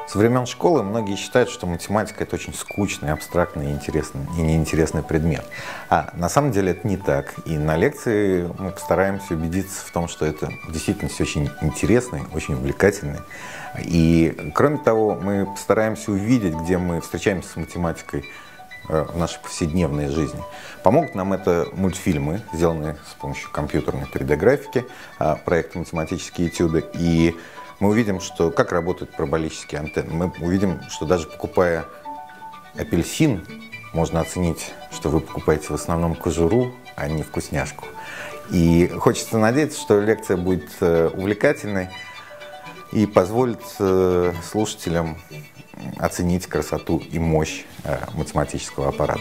Со времен школы многие считают, что математика — это очень скучный, абстрактный и неинтересный предмет. А на самом деле это не так. И на лекции мы постараемся убедиться в том, что это в действительности очень интересный, очень увлекательный. И кроме того, мы постараемся увидеть, где мы встречаемся с математикой в нашей повседневной жизни. Помогут нам это мультфильмы, сделанные с помощью компьютерной 3D-графики, проекта «Математические этюды». И мы увидим, что, как работают параболические антенны. Мы увидим, что даже покупая апельсин, можно оценить, что вы покупаете в основном кожуру, а не вкусняшку. И хочется надеяться, что лекция будет увлекательной и позволит слушателям оценить красоту и мощь математического аппарата.